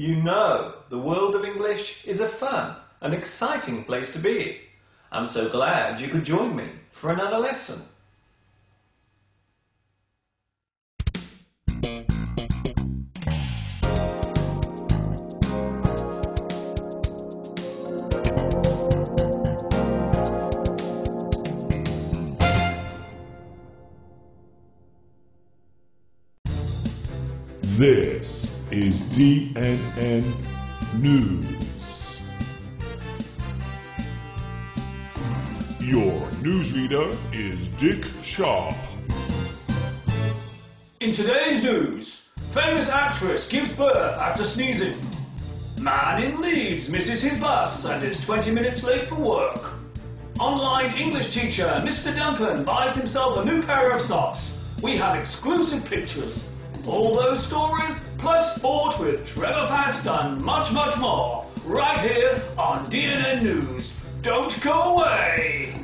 You know, the world of English is a fun and exciting place to be. I'm so glad you could join me for another lesson. This is DNN News. Your newsreader is Dick Sharp. In today's news, famous actress gives birth after sneezing. Man in Leeds misses his bus and is 20 minutes late for work. Online English teacher Mr. Duncan buys himself a new pair of socks. We have exclusive pictures. All those stories, plus sport with Trevor Fast and much, much more, right here on DNN News. Don't go away!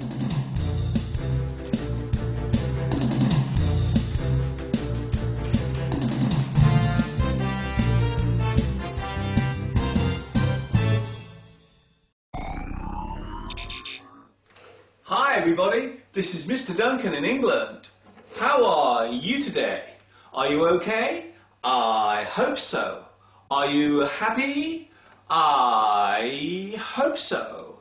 Hi everybody, this is Mr. Duncan in England. How are you today? Are you okay? I hope so. Are you happy? I hope so.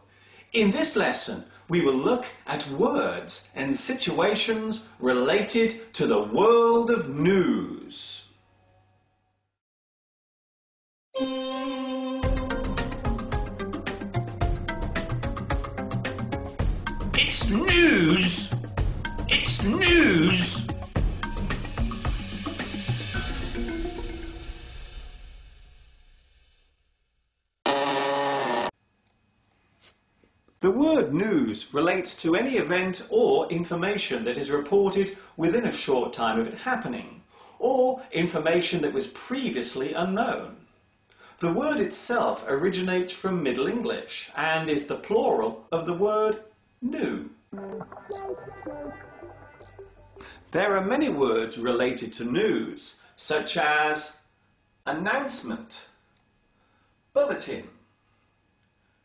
In this lesson, we will look at words and situations related to the world of news. It's news! It's news! The word news relates to any event or information that is reported within a short time of it happening, or information that was previously unknown. The word itself originates from Middle English and is the plural of the word new. There are many words related to news, such as announcement, bulletin,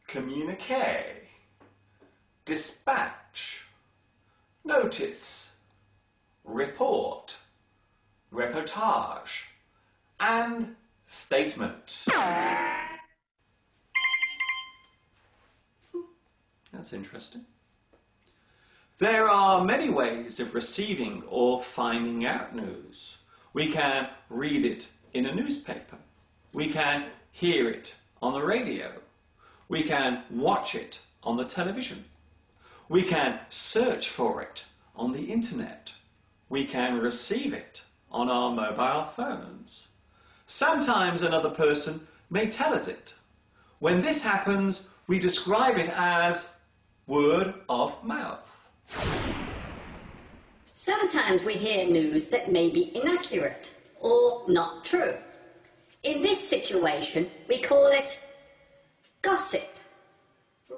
communique, dispatch, notice, report, reportage, and statement. That's interesting. There are many ways of receiving or finding out news. We can read it in a newspaper. We can hear it on the radio. We can watch it on the television. We can search for it on the internet. We can receive it on our mobile phones. Sometimes another person may tell us it. When this happens, we describe it as word of mouth. Sometimes we hear news that may be inaccurate or not true. In this situation, we call it gossip,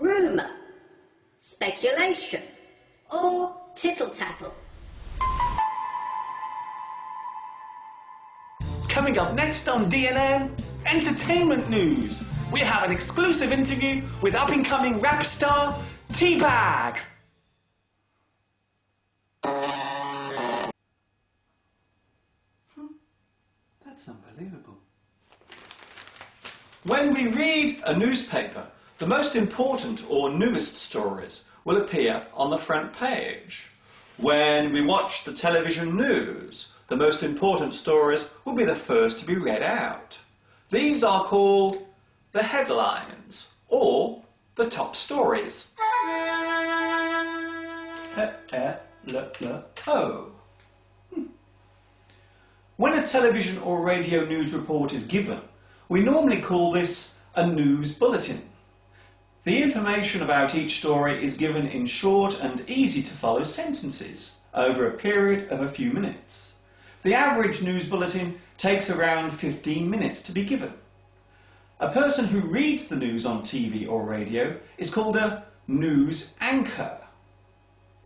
rumour, speculation, or tittle-tattle. Coming up next on DNN, entertainment news. We have an exclusive interview with up-and-coming rap star T-Bag. That's unbelievable. When we read a newspaper, the most important or newest stories will appear on the front page. When we watch the television news, the most important stories will be the first to be read out. These are called the headlines or the top stories. When a television or radio news report is given, we normally call this a news bulletin. The information about each story is given in short and easy to follow sentences over a period of a few minutes. The average news bulletin takes around 15 minutes to be given. A person who reads the news on TV or radio is called a news anchor,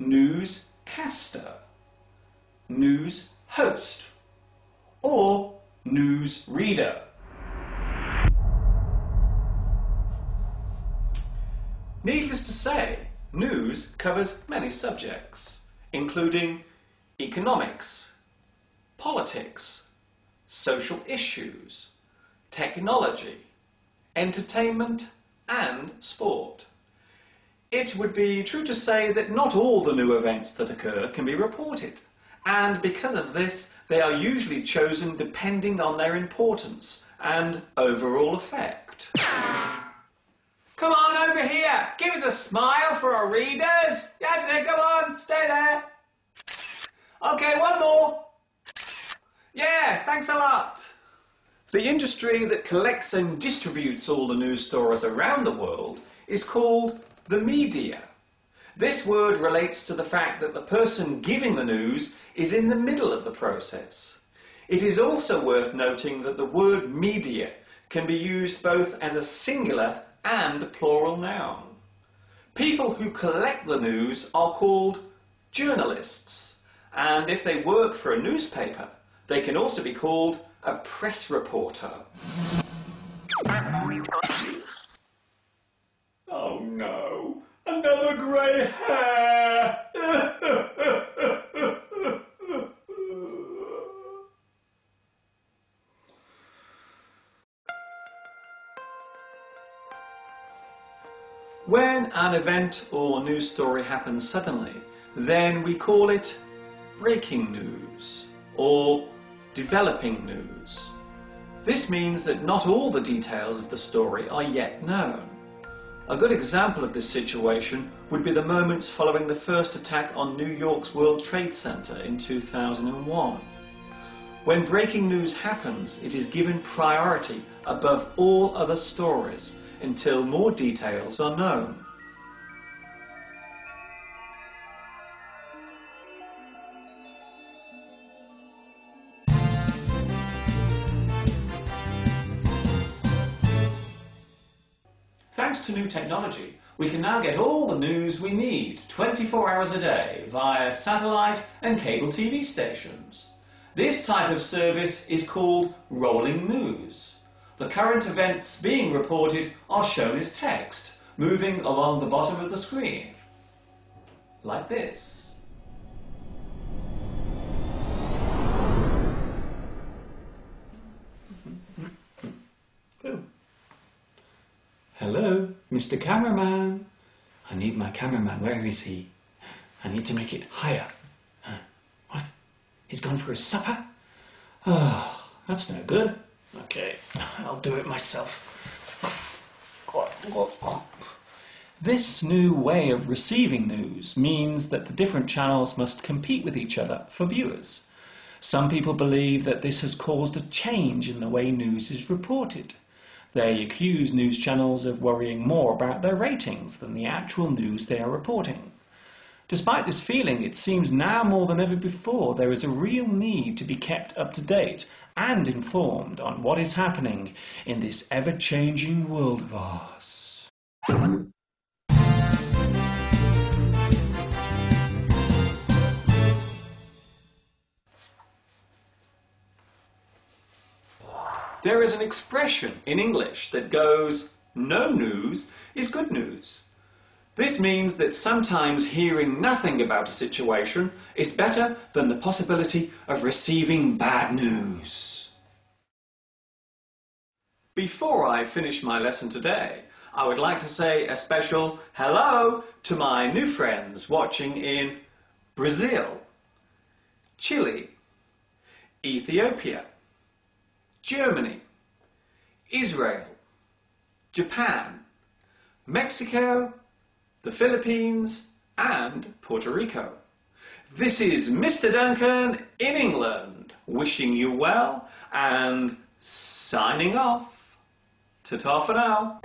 newscaster, news host, or news reader. Needless to say, news covers many subjects, including economics, politics, social issues, technology, entertainment, and sport. It would be true to say that not all the new events that occur can be reported, and because of this, they are usually chosen depending on their importance and overall effect. Come on over here, give us a smile for our readers. That's it, come on, stay there. Okay, one more. Yeah, thanks a lot. The industry that collects and distributes all the news stories around the world is called the media. This word relates to the fact that the person giving the news is in the middle of the process. It is also worth noting that the word media can be used both as a singular and plural noun. People who collect the news are called journalists, and if they work for a newspaper, they can also be called a press reporter. Oh no, another grey hair! When an event or news story happens suddenly, then we call it breaking news or developing news. This means that not all the details of the story are yet known. A good example of this situation would be the moments following the first attack on New York's World Trade Center in 2001. When breaking news happens, it is given priority above all other stories until more details are known. Thanks to new technology, we can now get all the news we need 24 hours a day via satellite and cable TV stations. This type of service is called rolling news. The current events being reported are shown as text, moving along the bottom of the screen, like this. Oh. Hello, Mr. Cameraman. I need my cameraman. Where is he? I need to make it higher. What? He's gone for his supper? Oh, that's no good. Okay, I'll do it myself. This new way of receiving news means that the different channels must compete with each other for viewers. Some people believe that this has caused a change in the way news is reported. They accuse news channels of worrying more about their ratings than the actual news they are reporting. Despite this feeling, it seems now more than ever before there is a real need to be kept up to date and informed on what is happening in this ever-changing world of ours. There is an expression in English that goes, "No news is good news." This means that sometimes hearing nothing about a situation is better than the possibility of receiving bad news. Before I finish my lesson today, I would like to say a special hello to my new friends watching in Brazil, Chile, Ethiopia, Germany, Israel, Japan, Mexico, the Philippines, and Puerto Rico. This is Mr. Duncan in England, wishing you well and signing off. Ta-ta for now.